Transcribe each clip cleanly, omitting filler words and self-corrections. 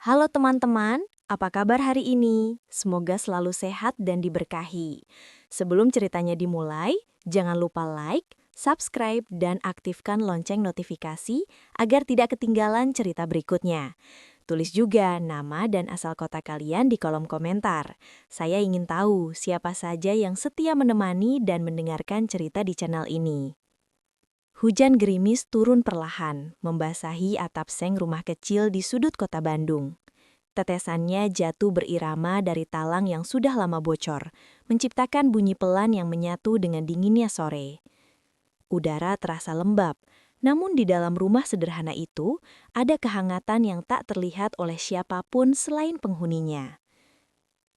Halo teman-teman, apa kabar hari ini? Semoga selalu sehat dan diberkahi. Sebelum ceritanya dimulai, jangan lupa like, subscribe, dan aktifkan lonceng notifikasi agar tidak ketinggalan cerita berikutnya. Tulis juga nama dan asal kota kalian di kolom komentar. Saya ingin tahu siapa saja yang setia menemani dan mendengarkan cerita di channel ini. Hujan gerimis turun perlahan, membasahi atap seng rumah kecil di sudut kota Bandung. Tetesannya jatuh berirama dari talang yang sudah lama bocor, menciptakan bunyi pelan yang menyatu dengan dinginnya sore. Udara terasa lembab, namun di dalam rumah sederhana itu, ada kehangatan yang tak terlihat oleh siapapun selain penghuninya.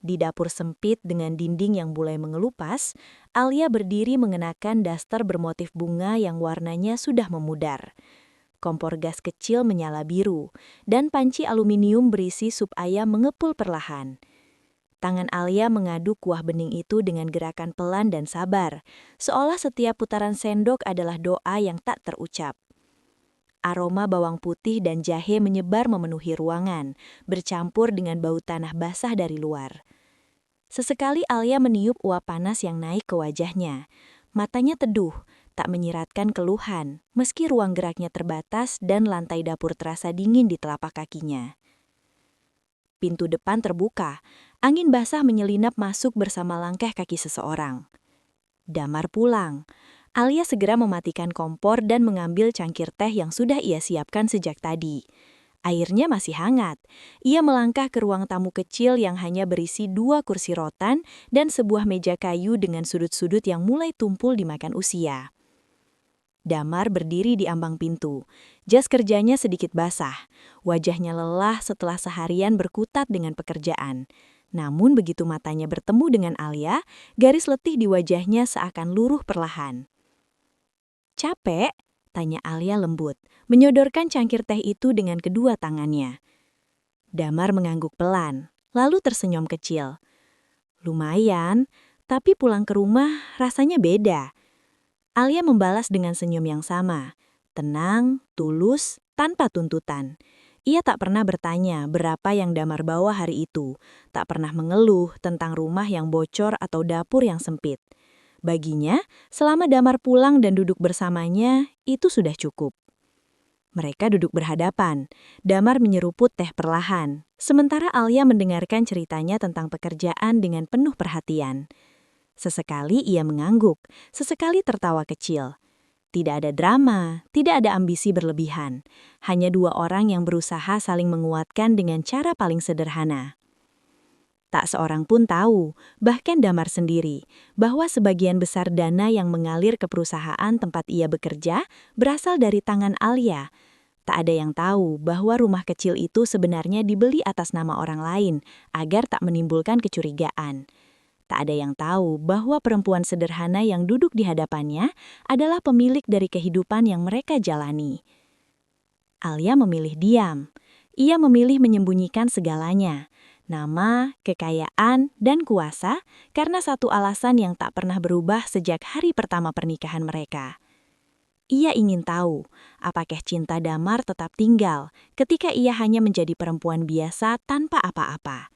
Di dapur sempit dengan dinding yang mulai mengelupas, Alia berdiri mengenakan daster bermotif bunga yang warnanya sudah memudar. Kompor gas kecil menyala biru, dan panci aluminium berisi sup ayam mengepul perlahan. Tangan Alia mengaduk kuah bening itu dengan gerakan pelan dan sabar, seolah setiap putaran sendok adalah doa yang tak terucap. Aroma bawang putih dan jahe menyebar memenuhi ruangan, bercampur dengan bau tanah basah dari luar. Sesekali Alia meniup uap panas yang naik ke wajahnya. Matanya teduh, tak menyiratkan keluhan, meski ruang geraknya terbatas dan lantai dapur terasa dingin di telapak kakinya. Pintu depan terbuka, angin basah menyelinap masuk bersama langkah kaki seseorang. Damar pulang. Alia segera mematikan kompor dan mengambil cangkir teh yang sudah ia siapkan sejak tadi. Airnya masih hangat. Ia melangkah ke ruang tamu kecil yang hanya berisi 2 kursi rotan dan sebuah meja kayu dengan sudut-sudut yang mulai tumpul dimakan usia. Damar berdiri di ambang pintu. Jas kerjanya sedikit basah. Wajahnya lelah setelah seharian berkutat dengan pekerjaan. Namun begitu matanya bertemu dengan Alia, garis letih di wajahnya seakan luruh perlahan. "Capek?" tanya Alia lembut, menyodorkan cangkir teh itu dengan kedua tangannya. Damar mengangguk pelan, lalu tersenyum kecil. "Lumayan, tapi pulang ke rumah rasanya beda." Alia membalas dengan senyum yang sama, tenang, tulus, tanpa tuntutan. Ia tak pernah bertanya berapa yang Damar bawa hari itu, tak pernah mengeluh tentang rumah yang bocor atau dapur yang sempit. Baginya, selama Damar pulang dan duduk bersamanya, itu sudah cukup. Mereka duduk berhadapan. Damar menyeruput teh perlahan, sementara Alia mendengarkan ceritanya tentang pekerjaan dengan penuh perhatian. Sesekali ia mengangguk, sesekali tertawa kecil. Tidak ada drama, tidak ada ambisi berlebihan. Hanya 2 orang yang berusaha saling menguatkan dengan cara paling sederhana. Tak seorang pun tahu, bahkan Damar sendiri, bahwa sebagian besar dana yang mengalir ke perusahaan tempat ia bekerja berasal dari tangan Alia. Tak ada yang tahu bahwa rumah kecil itu sebenarnya dibeli atas nama orang lain agar tak menimbulkan kecurigaan. Tak ada yang tahu bahwa perempuan sederhana yang duduk di hadapannya adalah pemilik dari kehidupan yang mereka jalani. Alia memilih diam. Ia memilih menyembunyikan segalanya. Nama, kekayaan, dan kuasa karena satu alasan yang tak pernah berubah sejak hari pertama pernikahan mereka. Ia ingin tahu, apakah cinta Damar tetap tinggal ketika ia hanya menjadi perempuan biasa tanpa apa-apa.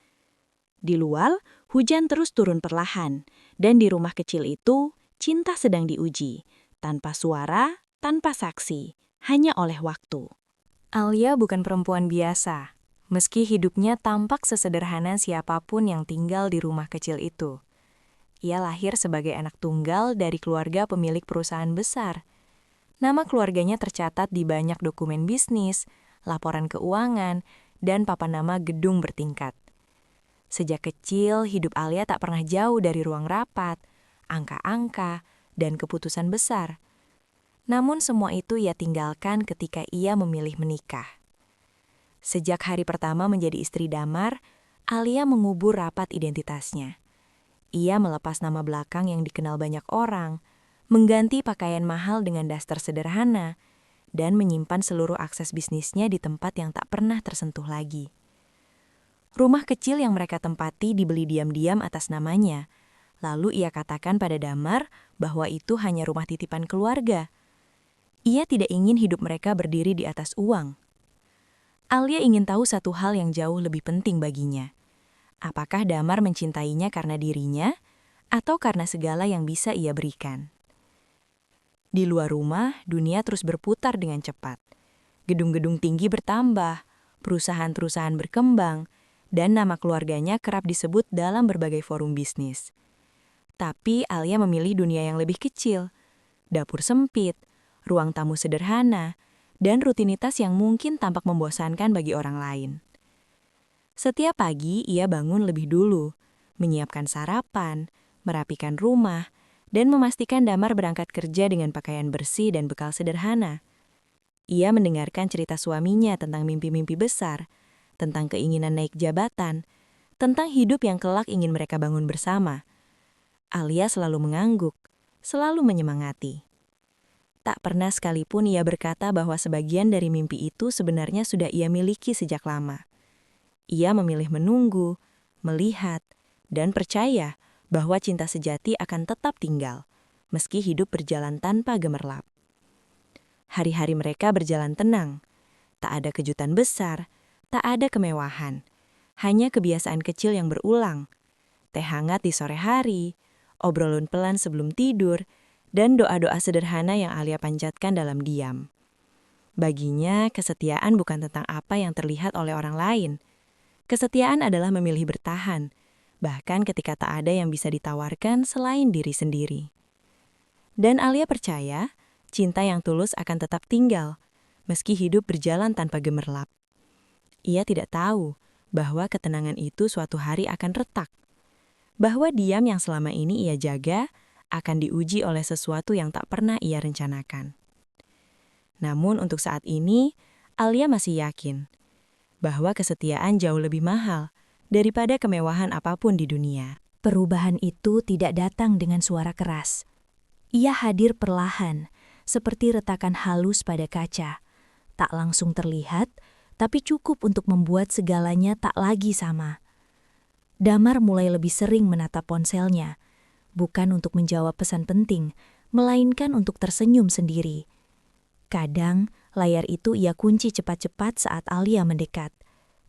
Di luar, hujan terus turun perlahan, dan di rumah kecil itu, cinta sedang diuji, tanpa suara, tanpa saksi, hanya oleh waktu. Alia bukan perempuan biasa. Meski hidupnya tampak sesederhana siapapun yang tinggal di rumah kecil itu. Ia lahir sebagai anak tunggal dari keluarga pemilik perusahaan besar. Nama keluarganya tercatat di banyak dokumen bisnis, laporan keuangan, dan papan nama gedung bertingkat. Sejak kecil, hidup Alia tak pernah jauh dari ruang rapat, angka-angka, dan keputusan besar. Namun semua itu ia tinggalkan ketika ia memilih menikah. Sejak hari pertama menjadi istri Damar, Alia mengubur rapat identitasnya. Ia melepas nama belakang yang dikenal banyak orang, mengganti pakaian mahal dengan daster sederhana, dan menyimpan seluruh akses bisnisnya di tempat yang tak pernah tersentuh lagi. Rumah kecil yang mereka tempati dibeli diam-diam atas namanya. Lalu ia katakan pada Damar bahwa itu hanya rumah titipan keluarga. Ia tidak ingin hidup mereka berdiri di atas uang. Alia ingin tahu satu hal yang jauh lebih penting baginya. Apakah Damar mencintainya karena dirinya, atau karena segala yang bisa ia berikan? Di luar rumah, dunia terus berputar dengan cepat. Gedung-gedung tinggi bertambah, perusahaan-perusahaan berkembang, dan nama keluarganya kerap disebut dalam berbagai forum bisnis. Tapi Alia memilih dunia yang lebih kecil, dapur sempit, ruang tamu sederhana, dan rutinitas yang mungkin tampak membosankan bagi orang lain. Setiap pagi ia bangun lebih dulu, menyiapkan sarapan, merapikan rumah, dan memastikan Damar berangkat kerja dengan pakaian bersih dan bekal sederhana. Ia mendengarkan cerita suaminya tentang mimpi-mimpi besar, tentang keinginan naik jabatan, tentang hidup yang kelak ingin mereka bangun bersama. Alia selalu mengangguk, selalu menyemangati. Tak pernah sekalipun ia berkata bahwa sebagian dari mimpi itu sebenarnya sudah ia miliki sejak lama. Ia memilih menunggu, melihat, dan percaya bahwa cinta sejati akan tetap tinggal, meski hidup berjalan tanpa gemerlap. Hari-hari mereka berjalan tenang. Tak ada kejutan besar, tak ada kemewahan. Hanya kebiasaan kecil yang berulang. Teh hangat di sore hari, obrolan pelan sebelum tidur, dan doa-doa sederhana yang Alia panjatkan dalam diam. Baginya, kesetiaan bukan tentang apa yang terlihat oleh orang lain. Kesetiaan adalah memilih bertahan, bahkan ketika tak ada yang bisa ditawarkan selain diri sendiri. Dan Alia percaya, cinta yang tulus akan tetap tinggal, meski hidup berjalan tanpa gemerlap. Ia tidak tahu bahwa ketenangan itu suatu hari akan retak, bahwa diam yang selama ini ia jaga akan diuji oleh sesuatu yang tak pernah ia rencanakan. Namun untuk saat ini, Alia masih yakin bahwa kesetiaan jauh lebih mahal daripada kemewahan apapun di dunia. Perubahan itu tidak datang dengan suara keras. Ia hadir perlahan, seperti retakan halus pada kaca. Tak langsung terlihat, tapi cukup untuk membuat segalanya tak lagi sama. Damar mulai lebih sering menatap ponselnya, bukan untuk menjawab pesan penting, melainkan untuk tersenyum sendiri. Kadang, layar itu ia kunci cepat-cepat saat Alia mendekat.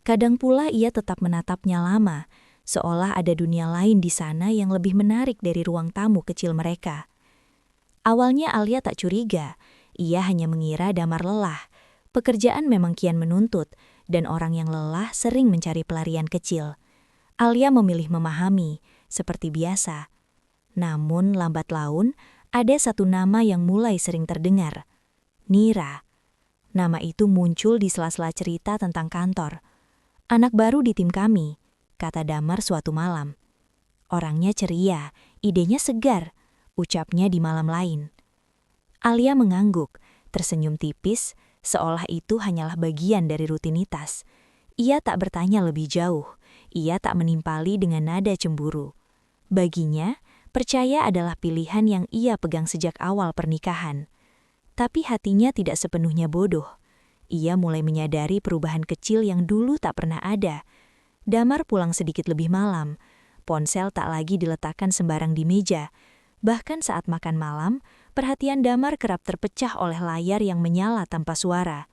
Kadang pula ia tetap menatapnya lama, seolah ada dunia lain di sana yang lebih menarik dari ruang tamu kecil mereka. Awalnya Alia tak curiga, ia hanya mengira Damar lelah. Pekerjaan memang kian menuntut, dan orang yang lelah sering mencari pelarian kecil. Alia memilih memahami, seperti biasa. Namun lambat laun, ada satu nama yang mulai sering terdengar. Nira. Nama itu muncul di sela-sela cerita tentang kantor. Anak baru di tim kami, kata Damar suatu malam. Orangnya ceria, idenya segar, ucapnya di malam lain. Alia mengangguk, tersenyum tipis, seolah itu hanyalah bagian dari rutinitas. Ia tak bertanya lebih jauh, ia tak menimpali dengan nada cemburu. Baginya, percaya adalah pilihan yang ia pegang sejak awal pernikahan. Tapi hatinya tidak sepenuhnya bodoh. Ia mulai menyadari perubahan kecil yang dulu tak pernah ada. Damar pulang sedikit lebih malam. Ponsel tak lagi diletakkan sembarang di meja. Bahkan saat makan malam, perhatian Damar kerap terpecah oleh layar yang menyala tanpa suara.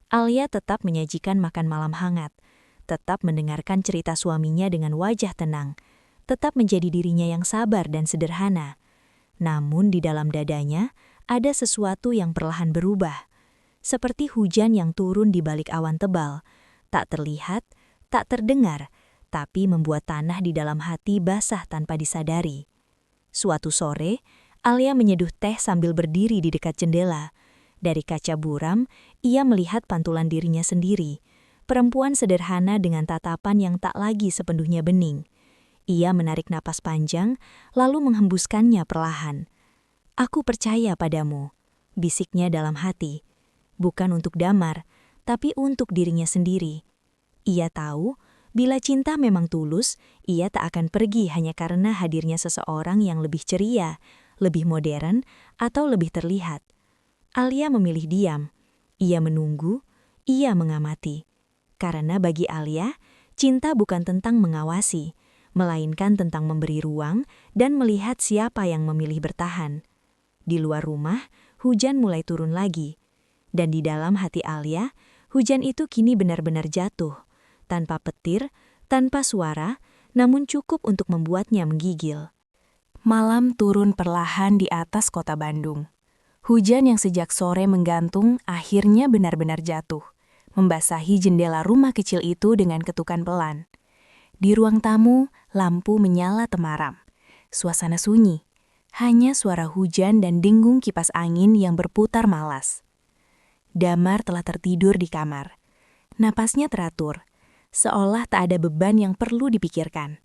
Alia tetap menyajikan makan malam hangat, tetap mendengarkan cerita suaminya dengan wajah tenang, tetap menjadi dirinya yang sabar dan sederhana. Namun di dalam dadanya, ada sesuatu yang perlahan berubah. Seperti hujan yang turun di balik awan tebal, tak terlihat, tak terdengar, tapi membuat tanah di dalam hati basah tanpa disadari. Suatu sore, Alia menyeduh teh sambil berdiri di dekat jendela. Dari kaca buram, ia melihat pantulan dirinya sendiri, perempuan sederhana dengan tatapan yang tak lagi sepenuhnya bening. Ia menarik napas panjang, lalu menghembuskannya perlahan. "Aku percaya padamu," bisiknya dalam hati. Bukan untuk Damar, tapi untuk dirinya sendiri. Ia tahu, bila cinta memang tulus, ia tak akan pergi hanya karena hadirnya seseorang yang lebih ceria, lebih modern, atau lebih terlihat. Alia memilih diam. Ia menunggu, ia mengamati. Karena bagi Alia, cinta bukan tentang mengawasi, melainkan tentang memberi ruang dan melihat siapa yang memilih bertahan. Di luar rumah, hujan mulai turun lagi. Dan di dalam hati Alia, Hujan itu kini benar-benar jatuh, tanpa petir, tanpa suara, namun cukup untuk membuatnya menggigil. Malam turun perlahan di atas kota Bandung. Hujan yang sejak sore menggantung akhirnya benar-benar jatuh, membasahi jendela rumah kecil itu dengan ketukan pelan. Di ruang tamu, lampu menyala temaram. Suasana sunyi, hanya suara hujan dan dengung kipas angin yang berputar malas. Damar telah tertidur di kamar. Napasnya teratur, seolah tak ada beban yang perlu dipikirkan.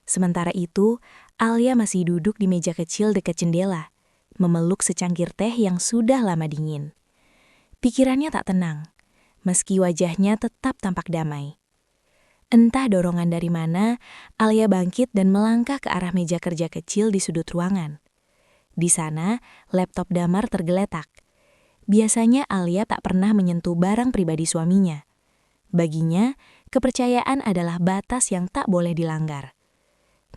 Sementara itu, Alia masih duduk di meja kecil dekat jendela, memeluk secangkir teh yang sudah lama dingin. Pikirannya tak tenang, meski wajahnya tetap tampak damai. Entah dorongan dari mana, Alia bangkit dan melangkah ke arah meja kerja kecil di sudut ruangan. Di sana, laptop Damar tergeletak. Biasanya Alia tak pernah menyentuh barang pribadi suaminya. Baginya, kepercayaan adalah batas yang tak boleh dilanggar.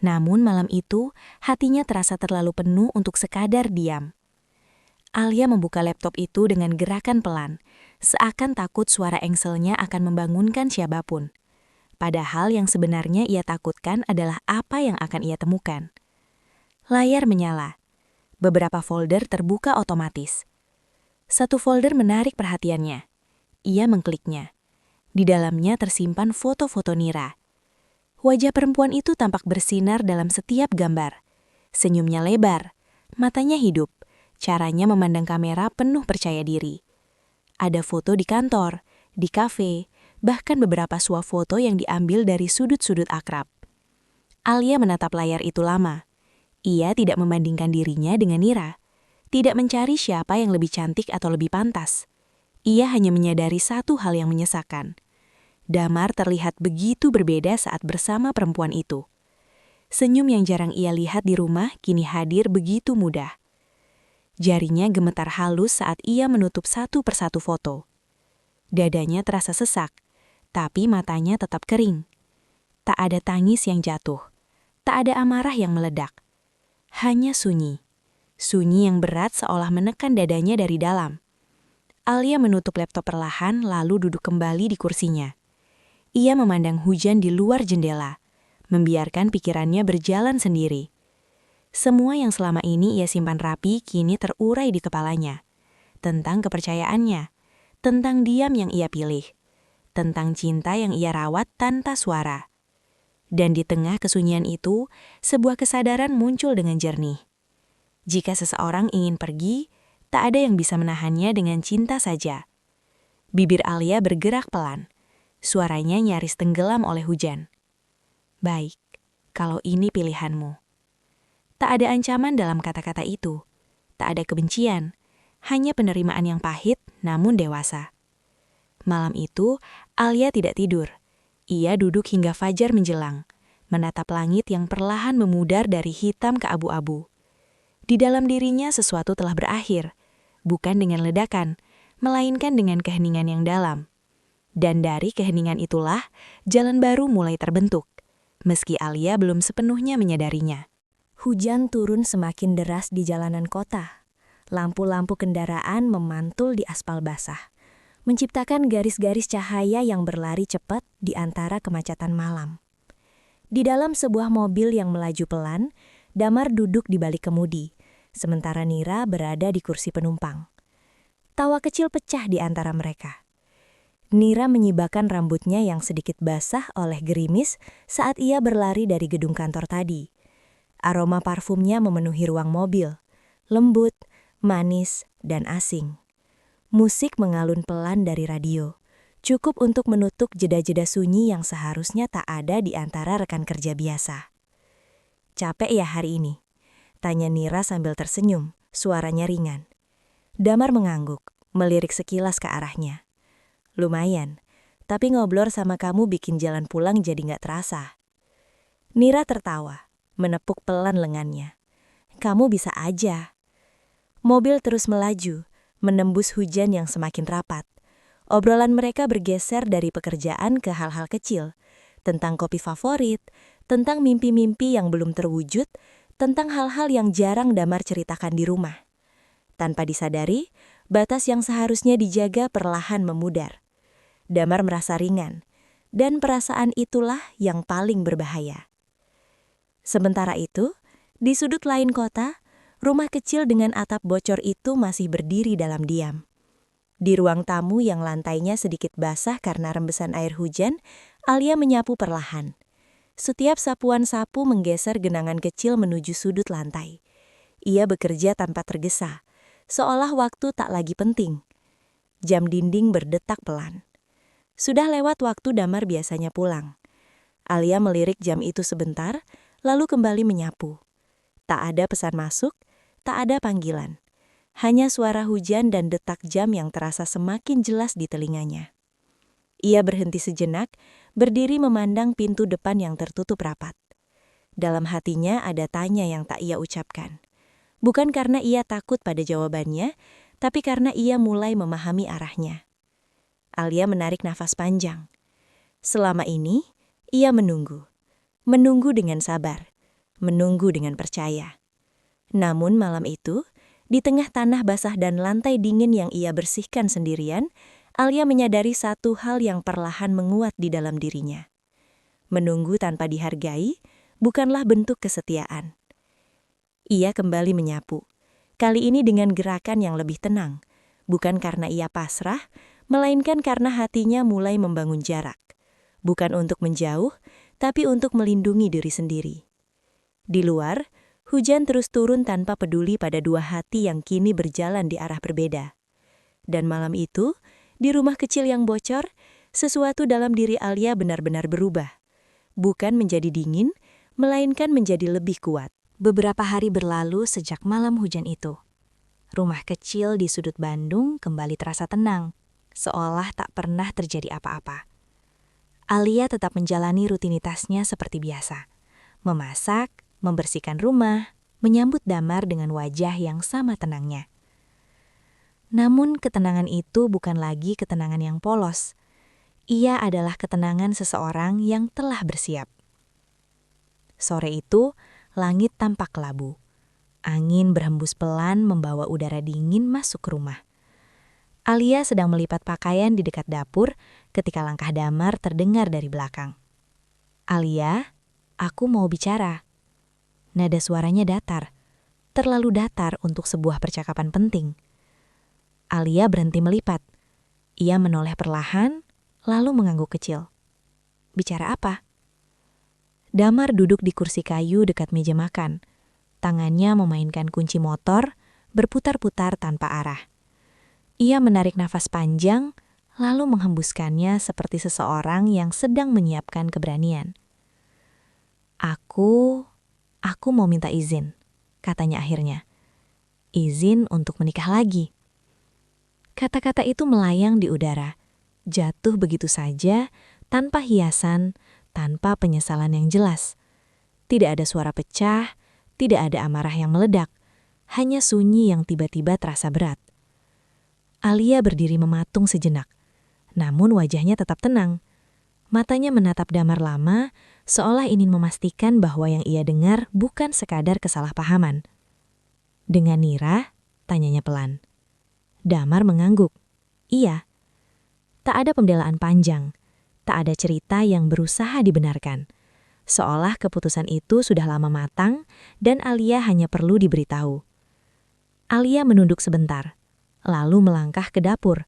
Namun malam itu, hatinya terasa terlalu penuh untuk sekadar diam. Alia membuka laptop itu dengan gerakan pelan, seakan takut suara engselnya akan membangunkan siapapun. Padahal yang sebenarnya ia takutkan adalah apa yang akan ia temukan. Layar menyala. Beberapa folder terbuka otomatis. Satu folder menarik perhatiannya. Ia mengkliknya. Di dalamnya tersimpan foto-foto Nira. Wajah perempuan itu tampak bersinar dalam setiap gambar. Senyumnya lebar, matanya hidup, caranya memandang kamera penuh percaya diri. Ada foto di kantor, di kafe, bahkan beberapa swafoto yang diambil dari sudut-sudut akrab. Alia menatap layar itu lama. Ia tidak membandingkan dirinya dengan Nira. Tidak mencari siapa yang lebih cantik atau lebih pantas. Ia hanya menyadari satu hal yang menyesakan. Damar terlihat begitu berbeda saat bersama perempuan itu. Senyum yang jarang ia lihat di rumah kini hadir begitu mudah. Jarinya gemetar halus saat ia menutup satu persatu foto. Dadanya terasa sesak, tapi matanya tetap kering. Tak ada tangis yang jatuh, tak ada amarah yang meledak. Hanya sunyi. Sunyi yang berat seolah menekan dadanya dari dalam. Alia menutup laptop perlahan lalu duduk kembali di kursinya. Ia memandang hujan di luar jendela, membiarkan pikirannya berjalan sendiri. Semua yang selama ini ia simpan rapi kini terurai di kepalanya. Tentang kepercayaannya, tentang diam yang ia pilih, tentang cinta yang ia rawat tanpa suara. Dan di tengah kesunyian itu, sebuah kesadaran muncul dengan jernih. Jika seseorang ingin pergi, tak ada yang bisa menahannya dengan cinta saja. Bibir Alia bergerak pelan. Suaranya nyaris tenggelam oleh hujan. Baik, kalau ini pilihanmu. Tak ada ancaman dalam kata-kata itu. Tak ada kebencian. Hanya penerimaan yang pahit namun dewasa. Malam itu, Alia tidak tidur. Ia duduk hingga fajar menjelang, menatap langit yang perlahan memudar dari hitam ke abu-abu. Di dalam dirinya sesuatu telah berakhir, bukan dengan ledakan, melainkan dengan keheningan yang dalam. Dan dari keheningan itulah, jalan baru mulai terbentuk, meski Alia belum sepenuhnya menyadarinya. Hujan turun semakin deras di jalanan kota. Lampu-lampu kendaraan memantul di aspal basah, menciptakan garis-garis cahaya yang berlari cepat di antara kemacetan malam. Di dalam sebuah mobil yang melaju pelan, Damar duduk di balik kemudi, sementara Nira berada di kursi penumpang. Tawa kecil pecah di antara mereka. Nira menyibakkan rambutnya yang sedikit basah oleh gerimis saat ia berlari dari gedung kantor tadi. Aroma parfumnya memenuhi ruang mobil, lembut, manis, dan asing. Musik mengalun pelan dari radio, cukup untuk menutup jeda-jeda sunyi yang seharusnya tak ada di antara rekan kerja biasa. "Capek ya hari ini?" tanya Nira sambil tersenyum, suaranya ringan. Damar mengangguk, melirik sekilas ke arahnya. "Lumayan, tapi ngobrol sama kamu bikin jalan pulang jadi gak terasa." Nira tertawa, menepuk pelan lengannya. "Kamu bisa aja." Mobil terus melaju, menembus hujan yang semakin rapat. Obrolan mereka bergeser dari pekerjaan ke hal-hal kecil, tentang kopi favorit, tentang mimpi-mimpi yang belum terwujud, tentang hal-hal yang jarang Damar ceritakan di rumah. Tanpa disadari, batas yang seharusnya dijaga perlahan memudar. Damar merasa ringan, dan perasaan itulah yang paling berbahaya. Sementara itu, di sudut lain kota, rumah kecil dengan atap bocor itu masih berdiri dalam diam. Di ruang tamu yang lantainya sedikit basah karena rembesan air hujan, Alia menyapu perlahan. Setiap sapuan sapu menggeser genangan kecil menuju sudut lantai. Ia bekerja tanpa tergesa, seolah waktu tak lagi penting. Jam dinding berdetak pelan. Sudah lewat waktu Damar biasanya pulang. Alia melirik jam itu sebentar, lalu kembali menyapu. Tak ada pesan masuk, tak ada panggilan. Hanya suara hujan dan detak jam yang terasa semakin jelas di telinganya. Ia berhenti sejenak, berdiri memandang pintu depan yang tertutup rapat. Dalam hatinya ada tanya yang tak ia ucapkan. Bukan karena ia takut pada jawabannya, tapi karena ia mulai memahami arahnya. Alia menarik nafas panjang. Selama ini, ia menunggu. Menunggu dengan sabar. Menunggu dengan percaya. Namun malam itu, di tengah tanah basah dan lantai dingin yang ia bersihkan sendirian, Alia menyadari satu hal yang perlahan menguat di dalam dirinya. Menunggu tanpa dihargai bukanlah bentuk kesetiaan. Ia kembali menyapu, kali ini dengan gerakan yang lebih tenang, bukan karena ia pasrah, melainkan karena hatinya mulai membangun jarak. Bukan untuk menjauh, tapi untuk melindungi diri sendiri. Di luar, hujan terus turun tanpa peduli pada dua hati yang kini berjalan di arah berbeda. Dan malam itu, di rumah kecil yang bocor, sesuatu dalam diri Alia benar-benar berubah. Bukan menjadi dingin, melainkan menjadi lebih kuat. Beberapa hari berlalu sejak malam hujan itu. Rumah kecil di sudut Bandung kembali terasa tenang, seolah tak pernah terjadi apa-apa. Alia tetap menjalani rutinitasnya seperti biasa. Memasak, membersihkan rumah, menyambut Damar dengan wajah yang sama tenangnya. Namun ketenangan itu bukan lagi ketenangan yang polos. Ia adalah ketenangan seseorang yang telah bersiap. Sore itu, langit tampak kelabu. Angin berhembus pelan membawa udara dingin masuk ke rumah. Alia sedang melipat pakaian di dekat dapur ketika langkah Damar terdengar dari belakang. "Alia, aku mau bicara." Nada suaranya datar, terlalu datar untuk sebuah percakapan penting. Alia berhenti melipat. Ia menoleh perlahan, lalu mengangguk kecil. "Bicara apa?" Damar duduk di kursi kayu dekat meja makan. Tangannya memainkan kunci motor, berputar-putar tanpa arah. Ia menarik nafas panjang, lalu menghembuskannya seperti seseorang yang sedang menyiapkan keberanian. Aku mau minta izin," katanya akhirnya. "Izin untuk menikah lagi." Kata-kata itu melayang di udara, jatuh begitu saja, tanpa hiasan, tanpa penyesalan yang jelas. Tidak ada suara pecah, tidak ada amarah yang meledak, hanya sunyi yang tiba-tiba terasa berat. Alia berdiri mematung sejenak, namun wajahnya tetap tenang. Matanya menatap Damar lama, seolah ingin memastikan bahwa yang ia dengar bukan sekadar kesalahpahaman. "Dengan Nira?" tanyanya pelan. Damar mengangguk. "Iya." Tak ada pembelaan panjang, tak ada cerita yang berusaha dibenarkan. Seolah keputusan itu sudah lama matang dan Alia hanya perlu diberitahu. Alia menunduk sebentar, lalu melangkah ke dapur.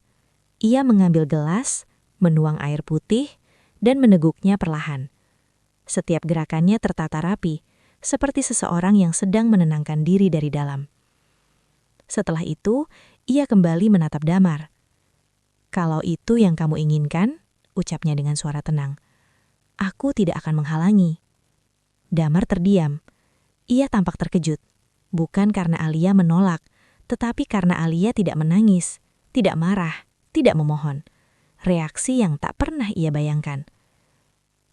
Ia mengambil gelas, menuang air putih, dan meneguknya perlahan. Setiap gerakannya tertata rapi, seperti seseorang yang sedang menenangkan diri dari dalam. Setelah itu, ia kembali menatap Damar. "Kalau itu yang kamu inginkan," ucapnya dengan suara tenang, "aku tidak akan menghalangi." Damar terdiam. Ia tampak terkejut, bukan karena Alia menolak, tetapi karena Alia tidak menangis, tidak marah, tidak memohon. Reaksi yang tak pernah ia bayangkan.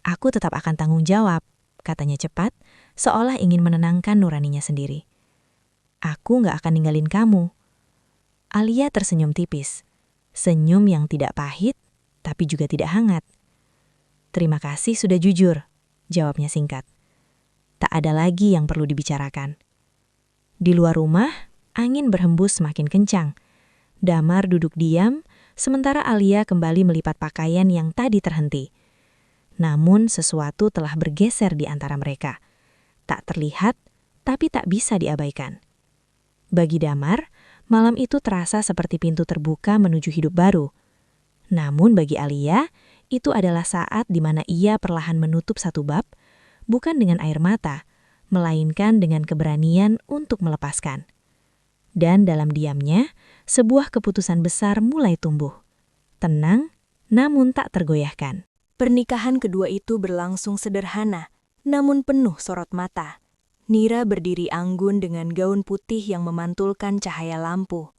"Aku tetap akan tanggung jawab," katanya cepat, seolah ingin menenangkan nuraninya sendiri. "Aku nggak akan ninggalin kamu." Alia tersenyum tipis. Senyum yang tidak pahit, tapi juga tidak hangat. "Terima kasih sudah jujur," jawabnya singkat. Tak ada lagi yang perlu dibicarakan. Di luar rumah, angin berhembus semakin kencang. Damar duduk diam, sementara Alia kembali melipat pakaian yang tadi terhenti. Namun sesuatu telah bergeser di antara mereka. Tak terlihat, tapi tak bisa diabaikan. Bagi Damar, malam itu terasa seperti pintu terbuka menuju hidup baru. Namun bagi Alia, itu adalah saat di mana ia perlahan menutup satu bab, bukan dengan air mata, melainkan dengan keberanian untuk melepaskan. Dan dalam diamnya, sebuah keputusan besar mulai tumbuh. Tenang, namun tak tergoyahkan. Pernikahan kedua itu berlangsung sederhana, namun penuh sorot mata. Nira berdiri anggun dengan gaun putih yang memantulkan cahaya lampu.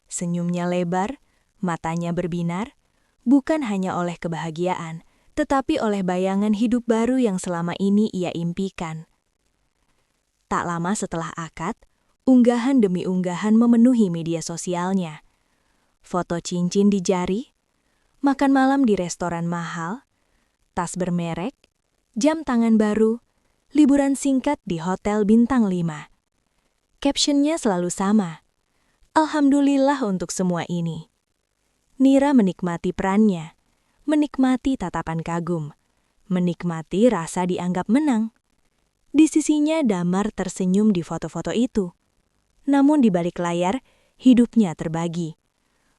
Senyumnya lebar, matanya berbinar, bukan hanya oleh kebahagiaan, tetapi oleh bayangan hidup baru yang selama ini ia impikan. Tak lama setelah akad, unggahan demi unggahan memenuhi media sosialnya. Foto cincin di jari, makan malam di restoran mahal, tas bermerek, jam tangan baru, liburan singkat di hotel bintang 5. Captionnya selalu sama. Alhamdulillah untuk semua ini. Nira menikmati perannya, menikmati tatapan kagum, menikmati rasa dianggap menang. Di sisinya Damar tersenyum di foto-foto itu. Namun di balik layar, hidupnya terbagi.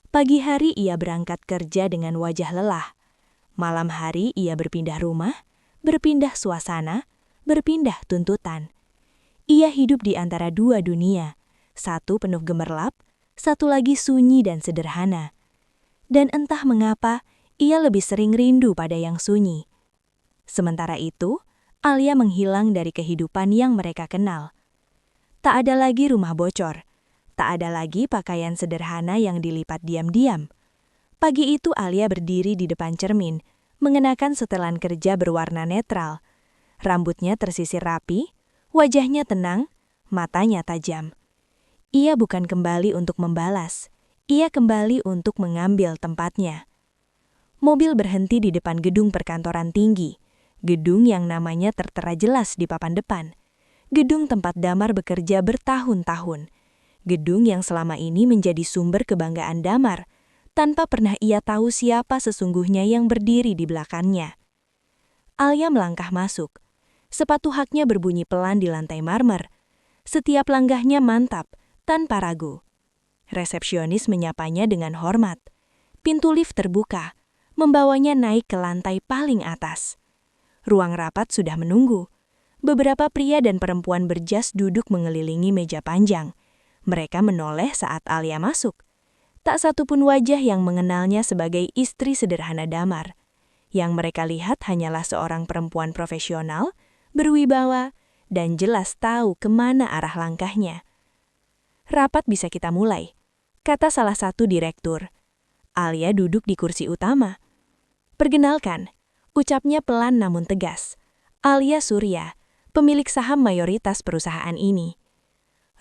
Pagi hari ia berangkat kerja dengan wajah lelah. Malam hari ia berpindah rumah, berpindah suasana, berpindah tuntutan. Ia hidup di antara dua dunia, satu penuh gemerlap, satu lagi sunyi dan sederhana. Dan entah mengapa, ia lebih sering rindu pada yang sunyi. Sementara itu, Alia menghilang dari kehidupan yang mereka kenal. Tak ada lagi rumah bocor, tak ada lagi pakaian sederhana yang dilipat diam-diam. Pagi itu Alia berdiri di depan cermin, mengenakan setelan kerja berwarna netral. Rambutnya tersisir rapi, wajahnya tenang, matanya tajam. Ia bukan kembali untuk membalas, ia kembali untuk mengambil tempatnya. Mobil berhenti di depan gedung perkantoran tinggi, gedung yang namanya tertera jelas di papan depan. Gedung tempat Damar bekerja bertahun-tahun. Gedung yang selama ini menjadi sumber kebanggaan Damar, tanpa pernah ia tahu siapa sesungguhnya yang berdiri di belakangnya. Alia melangkah masuk. Sepatu haknya berbunyi pelan di lantai marmer. Setiap langkahnya mantap, tanpa ragu. Resepsionis menyapanya dengan hormat. Pintu lift terbuka, membawanya naik ke lantai paling atas. Ruang rapat sudah menunggu. Beberapa pria dan perempuan berjas duduk mengelilingi meja panjang. Mereka menoleh saat Alia masuk. Tak satu pun wajah yang mengenalnya sebagai istri sederhana Damar. Yang mereka lihat hanyalah seorang perempuan profesional, berwibawa, dan jelas tahu kemana arah langkahnya. "Rapat bisa kita mulai," kata salah satu direktur. Alia duduk di kursi utama. "Perkenalkan," ucapnya pelan namun tegas. "Alia Surya, pemilik saham mayoritas perusahaan ini."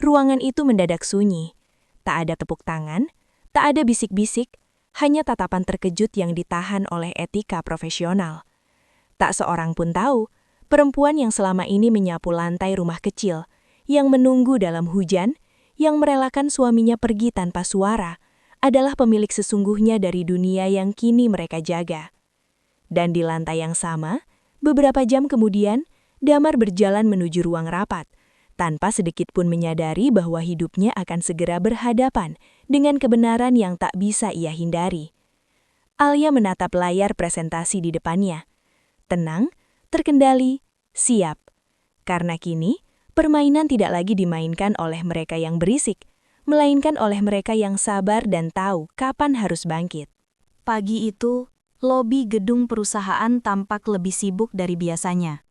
Ruangan itu mendadak sunyi. Tak ada tepuk tangan, tak ada bisik-bisik, hanya tatapan terkejut yang ditahan oleh etika profesional. Tak seorang pun tahu, perempuan yang selama ini menyapu lantai rumah kecil, yang menunggu dalam hujan, yang merelakan suaminya pergi tanpa suara, adalah pemilik sesungguhnya dari dunia yang kini mereka jaga. Dan di lantai yang sama, beberapa jam kemudian, Damar berjalan menuju ruang rapat, tanpa sedikit pun menyadari bahwa hidupnya akan segera berhadapan dengan kebenaran yang tak bisa ia hindari. Alia menatap layar presentasi di depannya. Tenang, terkendali, siap. Karena kini, permainan tidak lagi dimainkan oleh mereka yang berisik, melainkan oleh mereka yang sabar dan tahu kapan harus bangkit. Pagi itu, lobi gedung perusahaan tampak lebih sibuk dari biasanya.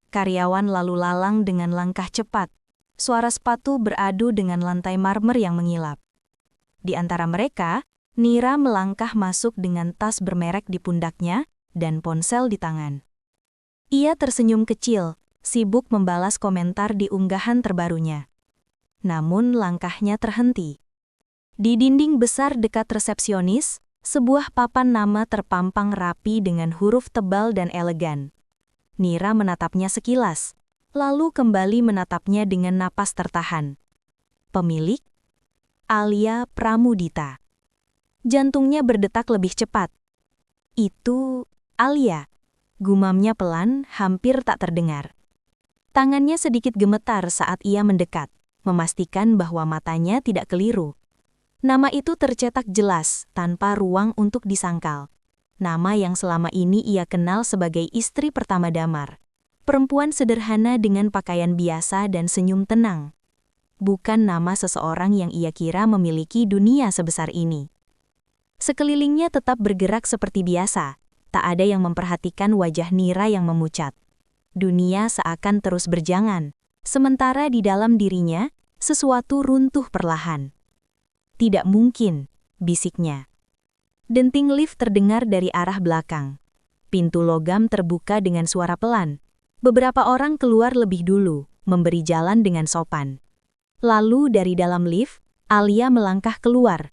Karyawan lalu lalang dengan langkah cepat. Suara sepatu beradu dengan lantai marmer yang mengilap. Di antara mereka, Nira melangkah masuk dengan tas bermerek di pundaknya dan ponsel di tangan. Ia tersenyum kecil, sibuk membalas komentar di unggahan terbarunya. Namun langkahnya terhenti. Di dinding besar dekat resepsionis, sebuah papan nama terpampang rapi dengan huruf tebal dan elegan. Nira menatapnya sekilas, lalu kembali menatapnya dengan napas tertahan. Pemilik? Alia Pramudita. Jantungnya berdetak lebih cepat. Itu Alia, gumamnya pelan, hampir tak terdengar. Tangannya sedikit gemetar saat ia mendekat, memastikan bahwa matanya tidak keliru. Nama itu tercetak jelas, tanpa ruang untuk disangkal. Nama yang selama ini ia kenal sebagai istri pertama Damar. Perempuan sederhana dengan pakaian biasa dan senyum tenang. Bukan nama seseorang yang ia kira memiliki dunia sebesar ini. Sekelilingnya tetap bergerak seperti biasa, tak ada yang memperhatikan wajah Nira yang memucat. Dunia seakan terus berjalan, sementara di dalam dirinya, sesuatu runtuh perlahan. Tidak mungkin, bisiknya. Denting lift terdengar dari arah belakang. Pintu logam terbuka dengan suara pelan. Beberapa orang keluar lebih dulu, memberi jalan dengan sopan. Lalu dari dalam lift, Alia melangkah keluar.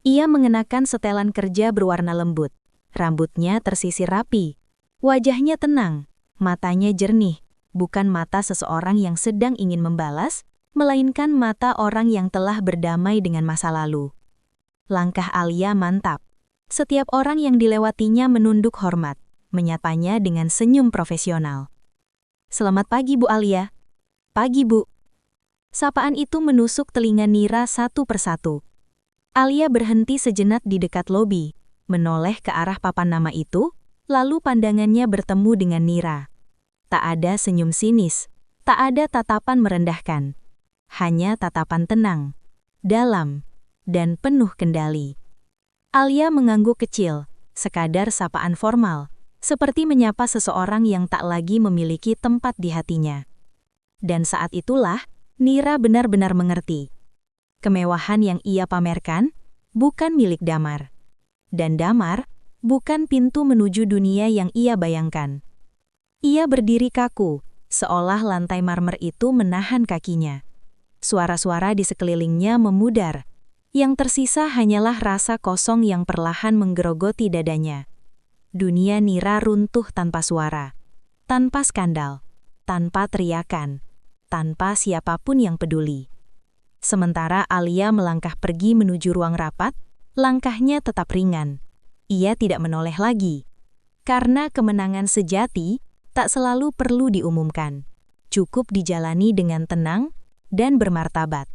Ia mengenakan setelan kerja berwarna lembut. Rambutnya tersisir rapi. Wajahnya tenang, matanya jernih, bukan mata seseorang yang sedang ingin membalas, melainkan mata orang yang telah berdamai dengan masa lalu. Langkah Alia mantap. Setiap orang yang dilewatinya menunduk hormat, menyapanya dengan senyum profesional. "Selamat pagi, Bu Alia." "Pagi, Bu." Sapaan itu menusuk telinga Nira satu persatu. Alia berhenti sejenak di dekat lobi, menoleh ke arah papan nama itu, lalu pandangannya bertemu dengan Nira. Tak ada senyum sinis, tak ada tatapan merendahkan. Hanya tatapan tenang, dalam, dan penuh kendali. Alia mengangguk kecil, sekadar sapaan formal, seperti menyapa seseorang yang tak lagi memiliki tempat di hatinya. Dan saat itulah, Nira benar-benar mengerti. Kemewahan yang ia pamerkan bukan milik Damar. Dan Damar bukan pintu menuju dunia yang ia bayangkan. Ia berdiri kaku, seolah lantai marmer itu menahan kakinya. Suara-suara di sekelilingnya memudar. Yang tersisa hanyalah rasa kosong yang perlahan menggerogoti dadanya. Dunia Nira runtuh tanpa suara, tanpa skandal, tanpa teriakan, tanpa siapapun yang peduli. Sementara Alia melangkah pergi menuju ruang rapat, langkahnya tetap ringan. Ia tidak menoleh lagi. Karena kemenangan sejati tak selalu perlu diumumkan. Cukup dijalani dengan tenang dan bermartabat.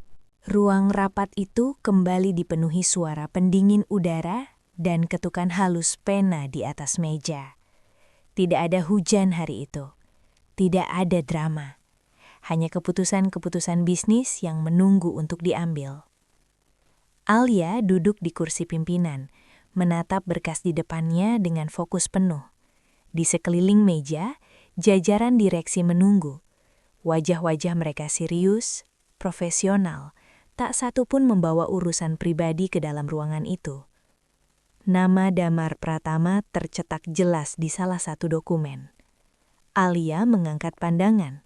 Ruang rapat itu kembali dipenuhi suara pendingin udara dan ketukan halus pena di atas meja. Tidak ada hujan hari itu. Tidak ada drama. Hanya keputusan-keputusan bisnis yang menunggu untuk diambil. Alia duduk di kursi pimpinan, menatap berkas di depannya dengan fokus penuh. Di sekeliling meja, jajaran direksi menunggu. Wajah-wajah mereka serius, profesional, tak satu pun membawa urusan pribadi ke dalam ruangan itu. Nama Damar Pratama tercetak jelas di salah satu dokumen. Alia mengangkat pandangan.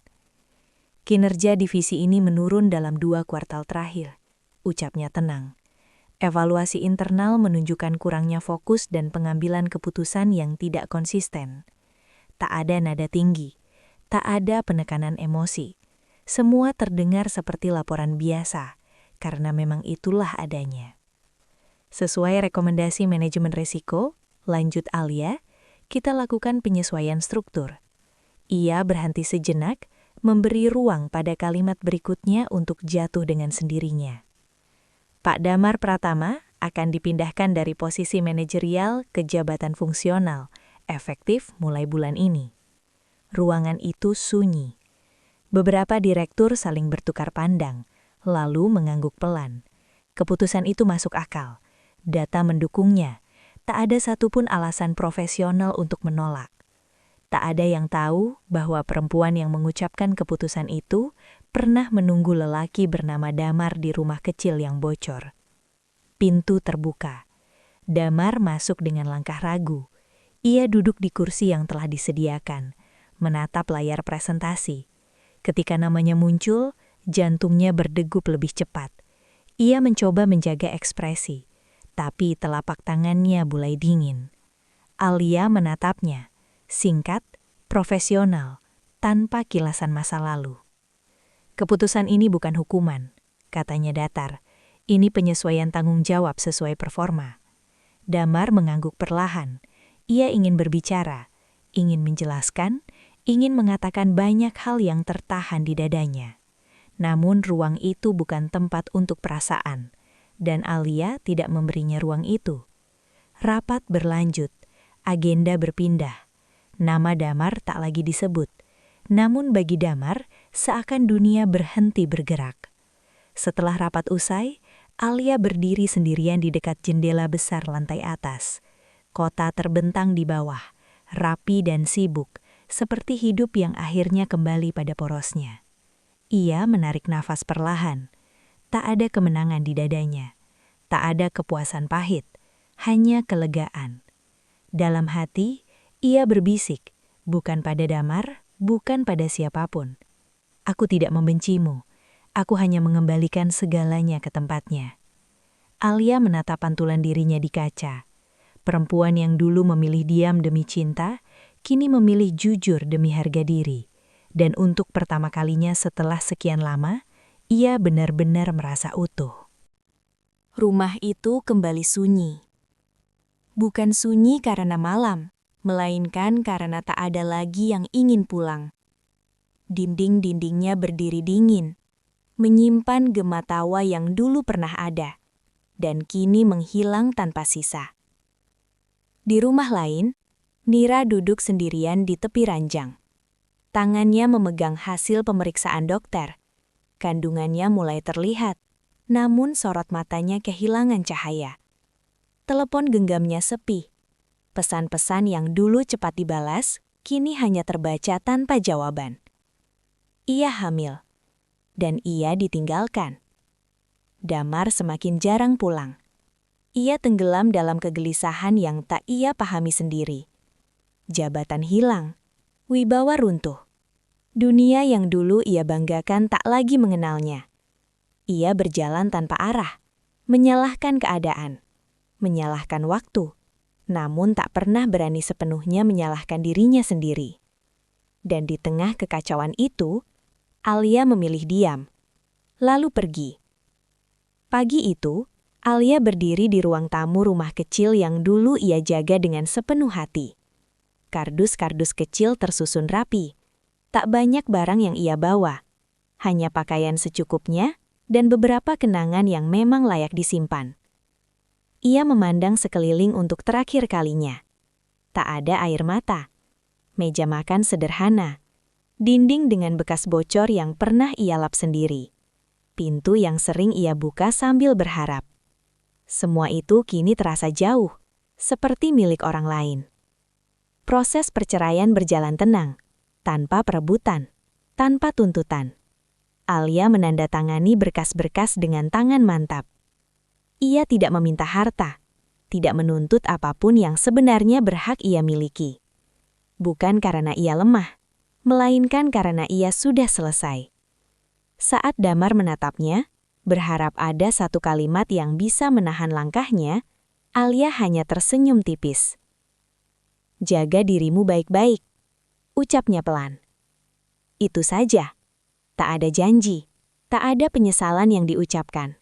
"Kinerja divisi ini menurun dalam 2 kuartal terakhir," ucapnya tenang. "Evaluasi internal menunjukkan kurangnya fokus dan pengambilan keputusan yang tidak konsisten. Tak ada nada tinggi, tak ada penekanan emosi. Semua terdengar seperti laporan biasa, karena memang itulah adanya." "Sesuai rekomendasi manajemen risiko," lanjut Alia, "kita lakukan penyesuaian struktur." Ia berhenti sejenak, memberi ruang pada kalimat berikutnya untuk jatuh dengan sendirinya. "Pak Damar Pratama akan dipindahkan dari posisi manajerial ke jabatan fungsional, efektif mulai bulan ini." Ruangan itu sunyi. Beberapa direktur saling bertukar pandang, lalu mengangguk pelan. Keputusan itu masuk akal. Data mendukungnya. Tak ada satupun alasan profesional untuk menolak. Tak ada yang tahu bahwa perempuan yang mengucapkan keputusan itu pernah menunggu lelaki bernama Damar di rumah kecil yang bocor. Pintu terbuka. Damar masuk dengan langkah ragu. Ia duduk di kursi yang telah disediakan, menatap layar presentasi. Ketika namanya muncul, jantungnya berdegup lebih cepat. Ia mencoba menjaga ekspresi, tapi telapak tangannya mulai dingin. Alia menatapnya. Singkat, profesional, tanpa kilasan masa lalu. "Keputusan ini bukan hukuman," katanya datar. "Ini penyesuaian tanggung jawab sesuai performa." Damar mengangguk perlahan. Ia ingin berbicara, ingin menjelaskan, ingin mengatakan banyak hal yang tertahan di dadanya. Namun ruang itu bukan tempat untuk perasaan, dan Alia tidak memberinya ruang itu. Rapat berlanjut, agenda berpindah. Nama Damar tak lagi disebut. Namun bagi Damar, seakan dunia berhenti bergerak. Setelah rapat usai, Alia berdiri sendirian di dekat jendela besar lantai atas. Kota terbentang di bawah, rapi dan sibuk, seperti hidup yang akhirnya kembali pada porosnya. Ia menarik nafas perlahan. Tak ada kemenangan di dadanya. Tak ada kepuasan pahit, hanya kelegaan. Dalam hati, ia berbisik, bukan pada Damar, bukan pada siapapun. Aku tidak membencimu. Aku hanya mengembalikan segalanya ke tempatnya. Alia menatap pantulan dirinya di kaca. Perempuan yang dulu memilih diam demi cinta, kini memilih jujur demi harga diri. Dan untuk pertama kalinya setelah sekian lama, ia benar-benar merasa utuh. Rumah itu kembali sunyi. Bukan sunyi karena malam, melainkan karena tak ada lagi yang ingin pulang. Dinding-dindingnya berdiri dingin, menyimpan gema tawa yang dulu pernah ada, dan kini menghilang tanpa sisa. Di rumah lain, Nira duduk sendirian di tepi ranjang. Tangannya memegang hasil pemeriksaan dokter. Kandungannya mulai terlihat, namun sorot matanya kehilangan cahaya. Telepon genggamnya sepi. Pesan-pesan yang dulu cepat dibalas, kini hanya terbaca tanpa jawaban. Ia hamil, dan ia ditinggalkan. Damar semakin jarang pulang. Ia tenggelam dalam kegelisahan yang tak ia pahami sendiri. Jabatan hilang. Wibawa runtuh. Dunia yang dulu ia banggakan tak lagi mengenalnya. Ia berjalan tanpa arah, menyalahkan keadaan, menyalahkan waktu, namun tak pernah berani sepenuhnya menyalahkan dirinya sendiri. Dan di tengah kekacauan itu, Alia memilih diam, lalu pergi. Pagi itu, Alia berdiri di ruang tamu rumah kecil yang dulu ia jaga dengan sepenuh hati. Kardus-kardus kecil tersusun rapi. Tak banyak barang yang ia bawa. Hanya pakaian secukupnya dan beberapa kenangan yang memang layak disimpan. Ia memandang sekeliling untuk terakhir kalinya. Tak ada air mata. Meja makan sederhana. Dinding dengan bekas bocor yang pernah ia lap sendiri. Pintu yang sering ia buka sambil berharap. Semua itu kini terasa jauh, seperti milik orang lain. Proses perceraian berjalan tenang, tanpa perebutan, tanpa tuntutan. Alia menandatangani berkas-berkas dengan tangan mantap. Ia tidak meminta harta, tidak menuntut apapun yang sebenarnya berhak ia miliki. Bukan karena ia lemah, melainkan karena ia sudah selesai. Saat Damar menatapnya, berharap ada satu kalimat yang bisa menahan langkahnya, Alia hanya tersenyum tipis. "Jaga dirimu baik-baik," ucapnya pelan. Itu saja. Tak ada janji, tak ada penyesalan yang diucapkan.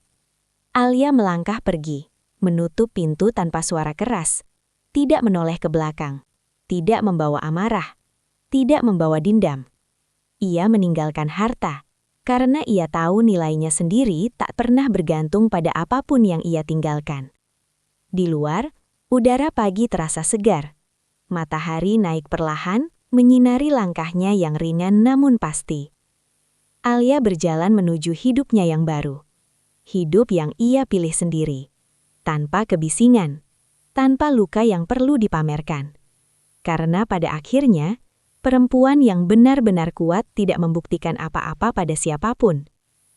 Alia melangkah pergi, menutup pintu tanpa suara keras, tidak menoleh ke belakang, tidak membawa amarah, tidak membawa dendam. Ia meninggalkan harta, karena ia tahu nilainya sendiri tak pernah bergantung pada apapun yang ia tinggalkan. Di luar, udara pagi terasa segar. Matahari naik perlahan, menyinari langkahnya yang ringan namun pasti. Alia berjalan menuju hidupnya yang baru. Hidup yang ia pilih sendiri. Tanpa kebisingan. Tanpa luka yang perlu dipamerkan. Karena pada akhirnya, perempuan yang benar-benar kuat tidak membuktikan apa-apa pada siapapun.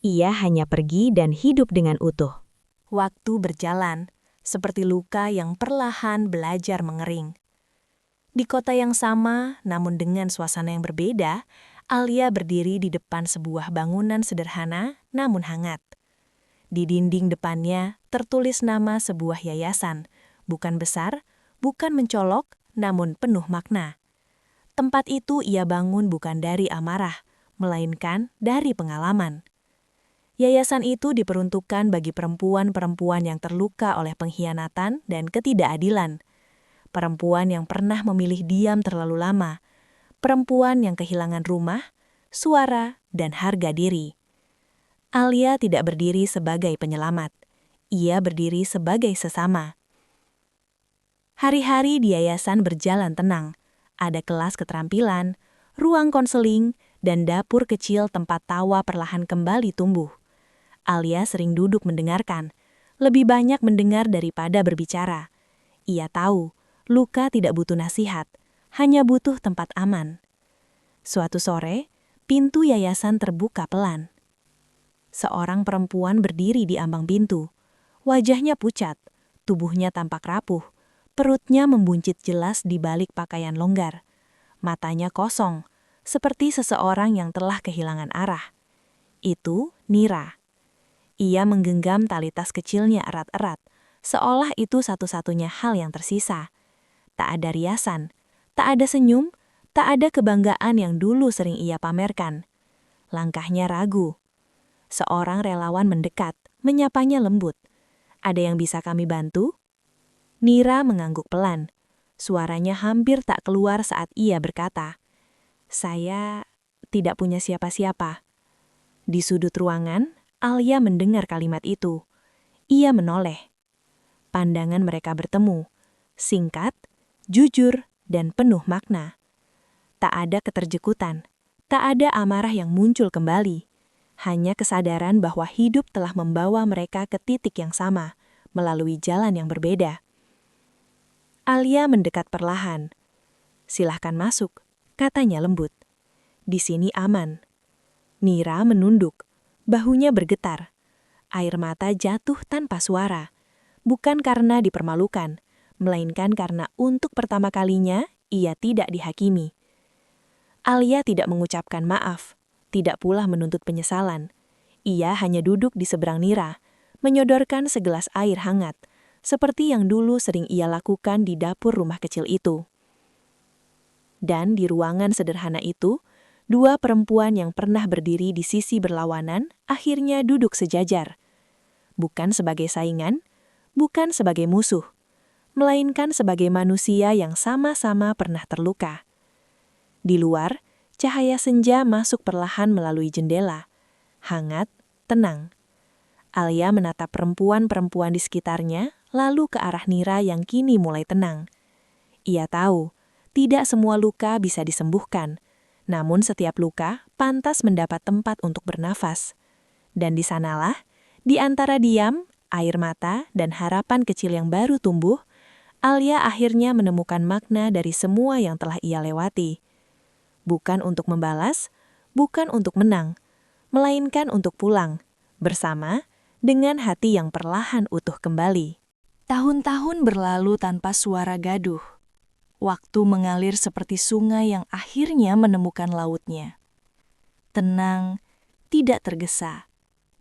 Ia hanya pergi dan hidup dengan utuh. Waktu berjalan, seperti luka yang perlahan belajar mengering. Di kota yang sama, namun dengan suasana yang berbeda, Alia berdiri di depan sebuah bangunan sederhana namun hangat. Di dinding depannya tertulis nama sebuah yayasan, bukan besar, bukan mencolok, namun penuh makna. Tempat itu ia bangun bukan dari amarah, melainkan dari pengalaman. Yayasan itu diperuntukkan bagi perempuan-perempuan yang terluka oleh pengkhianatan dan ketidakadilan. Perempuan yang pernah memilih diam terlalu lama. Perempuan yang kehilangan rumah, suara, dan harga diri. Alia tidak berdiri sebagai penyelamat. Ia berdiri sebagai sesama. Hari-hari di yayasan berjalan tenang. Ada kelas keterampilan, ruang konseling, dan dapur kecil tempat tawa perlahan kembali tumbuh. Alia sering duduk mendengarkan, lebih banyak mendengar daripada berbicara. Ia tahu, luka tidak butuh nasihat, hanya butuh tempat aman. Suatu sore, pintu yayasan terbuka pelan. Seorang perempuan berdiri di ambang pintu. Wajahnya pucat, tubuhnya tampak rapuh, perutnya membuncit jelas di balik pakaian longgar. Matanya kosong, seperti seseorang yang telah kehilangan arah. Itu Nira. Ia menggenggam tali tas kecilnya erat-erat, seolah itu satu-satunya hal yang tersisa. Tak ada riasan, tak ada senyum, tak ada kebanggaan yang dulu sering ia pamerkan. Langkahnya ragu. Seorang relawan mendekat, menyapanya lembut. "Ada yang bisa kami bantu?" Nira mengangguk pelan. Suaranya hampir tak keluar saat ia berkata, "Saya tidak punya siapa-siapa." Di sudut ruangan, Alia mendengar kalimat itu. Ia menoleh. Pandangan mereka bertemu, singkat, jujur, dan penuh makna. Tak ada keterjekutan, tak ada amarah yang muncul kembali. Hanya kesadaran bahwa hidup telah membawa mereka ke titik yang sama, melalui jalan yang berbeda. Alia mendekat perlahan. "Silahkan masuk," katanya lembut. "Di sini aman." Nira menunduk, bahunya bergetar. Air mata jatuh tanpa suara. Bukan karena dipermalukan, melainkan karena untuk pertama kalinya ia tidak dihakimi. Alia tidak mengucapkan maaf, tidak pula menuntut penyesalan. Ia hanya duduk di seberang Nira, menyodorkan segelas air hangat, seperti yang dulu sering ia lakukan di dapur rumah kecil itu. Dan di ruangan sederhana itu, dua perempuan yang pernah berdiri di sisi berlawanan akhirnya duduk sejajar. Bukan sebagai saingan, bukan sebagai musuh, melainkan sebagai manusia yang sama-sama pernah terluka. Di luar, cahaya senja masuk perlahan melalui jendela. Hangat, tenang. Alia menatap perempuan-perempuan di sekitarnya, lalu ke arah Nira yang kini mulai tenang. Ia tahu, tidak semua luka bisa disembuhkan, namun setiap luka pantas mendapat tempat untuk bernafas. Dan di sanalah, di antara diam, air mata, dan harapan kecil yang baru tumbuh, Alia akhirnya menemukan makna dari semua yang telah ia lewati. Bukan untuk membalas, bukan untuk menang, melainkan untuk pulang, bersama, dengan hati yang perlahan utuh kembali. Tahun-tahun berlalu tanpa suara gaduh. Waktu mengalir seperti sungai yang akhirnya menemukan lautnya. Tenang, tidak tergesa,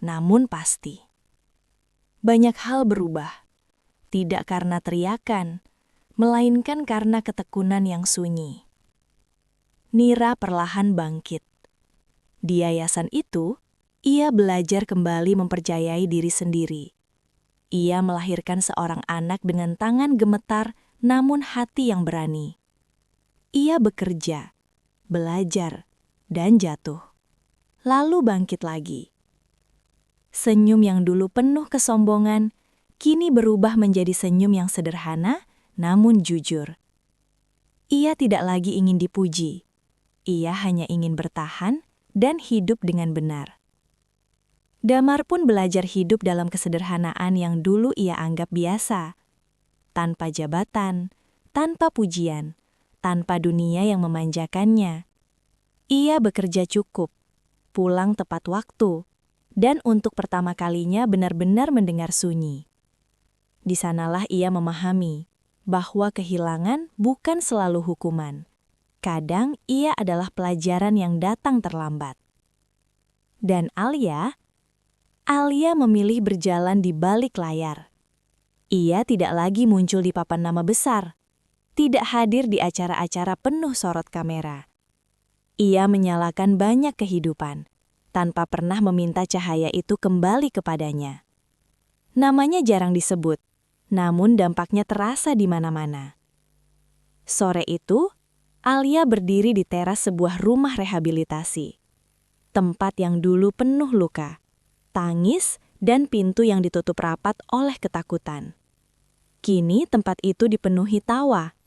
namun pasti. Banyak hal berubah, tidak karena teriakan, melainkan karena ketekunan yang sunyi. Nira perlahan bangkit. Di yayasan itu, ia belajar kembali mempercayai diri sendiri. Ia melahirkan seorang anak dengan tangan gemetar namun hati yang berani. Ia bekerja, belajar, dan jatuh. Lalu bangkit lagi. Senyum yang dulu penuh kesombongan, kini berubah menjadi senyum yang sederhana namun jujur. Ia tidak lagi ingin dipuji. Ia hanya ingin bertahan dan hidup dengan benar. Damar pun belajar hidup dalam kesederhanaan yang dulu ia anggap biasa. Tanpa jabatan, tanpa pujian, tanpa dunia yang memanjakannya. Ia bekerja cukup, pulang tepat waktu, dan untuk pertama kalinya benar-benar mendengar sunyi. Di sanalah ia memahami bahwa kehilangan bukan selalu hukuman. Kadang ia adalah pelajaran yang datang terlambat. Dan Alia memilih berjalan di balik layar. Ia tidak lagi muncul di papan nama besar, tidak hadir di acara-acara penuh sorot kamera. Ia menyalakan banyak kehidupan, tanpa pernah meminta cahaya itu kembali kepadanya. Namanya jarang disebut, namun dampaknya terasa di mana-mana. Sore itu, Alia berdiri di teras sebuah rumah rehabilitasi. Tempat yang dulu penuh luka, tangis, dan pintu yang ditutup rapat oleh ketakutan. Kini tempat itu dipenuhi tawa.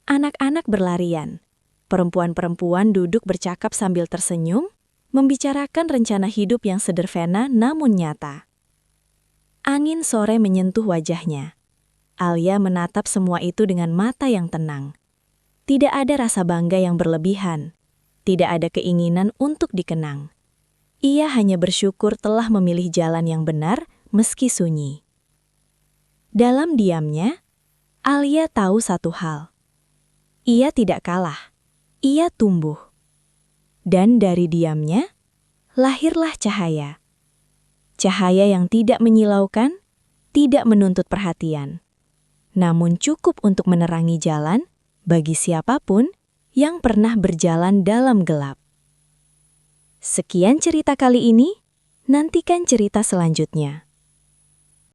Anak-anak berlarian. Perempuan-perempuan duduk bercakap sambil tersenyum, membicarakan rencana hidup yang sederhana namun nyata. Angin sore menyentuh wajahnya. Alia menatap semua itu dengan mata yang tenang. Tidak ada rasa bangga yang berlebihan. Tidak ada keinginan untuk dikenang. Ia hanya bersyukur telah memilih jalan yang benar meski sunyi. Dalam diamnya, Alia tahu satu hal. Ia tidak kalah. Ia tumbuh. Dan dari diamnya, lahirlah cahaya. Cahaya yang tidak menyilaukan, tidak menuntut perhatian. Namun cukup untuk menerangi jalan bagi siapapun yang pernah berjalan dalam gelap. Sekian cerita kali ini, nantikan cerita selanjutnya.